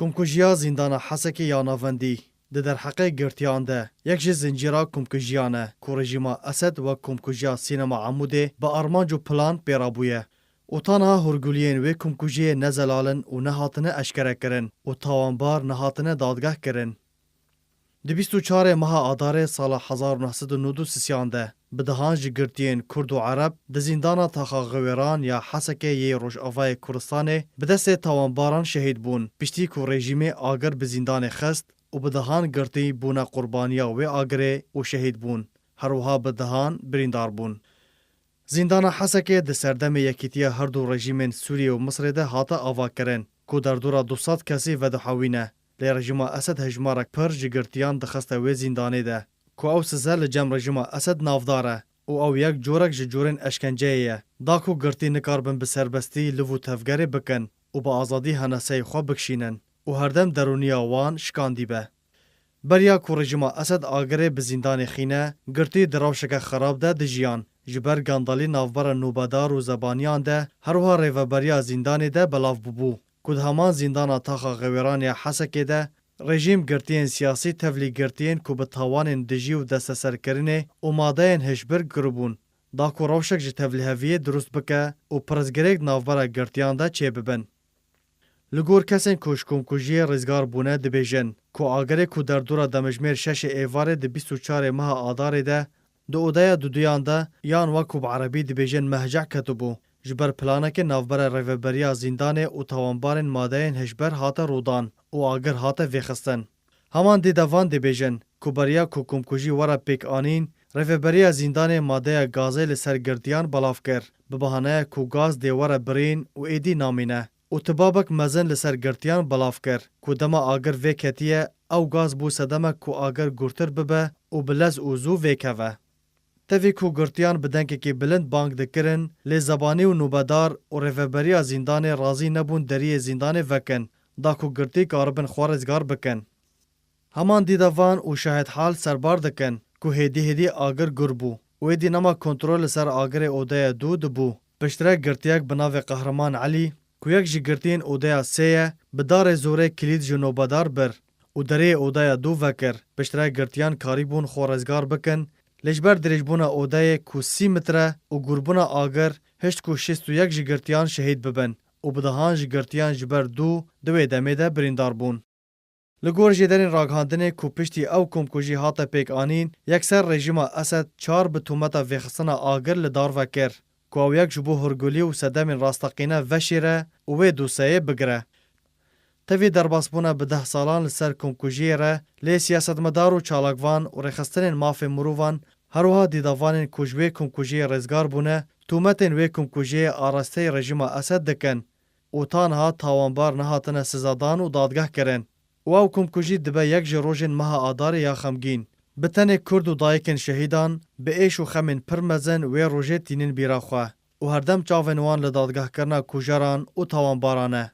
کمکوژیا زیندانا حسکی یا ناوندی در حقیق گرتیان ده یک جه زنجیرا کمکوژیانه که رژیما اسد و کمکوژیا سینما عموده با ارمانج و پلان پیرابویه و تانها هرگولین و کمکوژی نزلالن و نهاتنه اشکره کرن و تاوانبار نهاتنه دادگاه کرن. دی 24 ماه آدار سال 1993 ده بدهانج گرتین کرد و عرب ده زندانا تاخا غویران یا حسکه یه روشافای کردستانه بدست تاوانباران شهید بون پشتی که رژیم آگر به زندان خست و بدهان گرتی بونا قربانیا و آگره و شهید بون هروها بدهان بریندار بون. زندانا حسکه ده سردم یکیتیا هر دو رژیم سوریه و مصر ده هاتا آوا کرن که در دورا 200 کسی و دحاوینه لی رژیم اسد هجمارک پر جگرتیان دخسته و زندانه ده که او سزه لجم رژیم اسد نافداره و او یک جورک جورین اشکنجه ایه دا که گرتی نکاربن به سربستی لفو تفگره بکن و با آزادی هنسه خواه بکشینن و هردم درونیا وان شکاندی به. بریا که رژیم اسد آگره به زندان خینه گرتی دراوشک خراب ده دجیان جبر گاندالی نافبر نوبادار و زبانیان ده هروها ریوبریا زندان ده بلاف ببو. کد همان زندان تاخا غویران یا حسکه ده رژیم گرتین سیاسی تفلی گرتین که به تاوان دجی و دست سرکرینه و ماده هشبر گربون دا که روشک جه تفلی هویه درست بکه و پرزگریک نافبر گرتیان ده چه ببن. لگور کسین کش کمکوژی رزگار بونه دبیجن که آگره که در دورا دمجمیر 6 ایواره ده 24 ماه آداره ده دو اودای دودیان ده یان وکوب عربی دبیجن مهجع کتبو جبر پلانه که نافبر ریوبریا زندانه و تاوانبارن ماده هشبر هاته رودان و آگر هاته ویخستن. همان دی دوان دبیجن که بریا که کمکوژی ورا پیک آنین ریوبریا زندانه ماده گازه لسر گردیان بلاف کر به بهانه که گاز دیواره برین و ایدی نامینه و تبابک مزن لسر گرتیان بلاف کر که دما آگر ویکتیه او گاز بو سدمه که آگر گرتر ببه و بلز اوزو ویکوه. تفی که گرتیان بدنکه که بلند بانک دکرن لی زبانی و نوبدار و ریوبریا زندان رازی نبون دری زندان وکن دا که گرتی کاربن خوارزگار بکن. همان دیدوان و شاهد حال سربار دکن که هدی آگر گربو و ایدی نما کنترول سر آگر اودای دود بو. پشترک گرتیک بناو قهرمان علی که یک جی گرتین اودای سیه بدار زوره کلید جنوبدار بر و دری اودای دو وکر پشترک گرتیان کاریبون خوارزگار بکن لجبر درجبونا اودای کو 30 متره و گربونا آگر هشت کو 61 جگرتیان شهید ببن و بدهان جگرتیان جبر دوی دمه ده بریندار بون. لگور جدرین راگهاندنه کو پشتی او کمکوژی هاتا پیک آنین یکسر رژیم اسد 4 به تومتا ویخستنا آگر لدار وکر که او یک جبو هرگولی و صدم راستقینه وشیره و وی دوسایه بگره. تفی درباسبونا به 10 سالان لسر کمکوژی ره لی سیاستمدار و چالاکوان و رخستن ماف مروان هروها دیدوان کجوی کمکوژی رزگار بونه تومتن وی کمکوژی آراسته رژیم اسد دکن و تانها تاوانبار نهاتن سزادان و دادگاه کرن و او کمکوژی دبه یک جروجن مها آدار یا خمگین بتن کرد و دایکن شهیدان به ایش و خمن پرمزن و روژه تینین بیراخواه و هردم چاونوان لدادگاه کرنا کجاران و تاوانبارانه.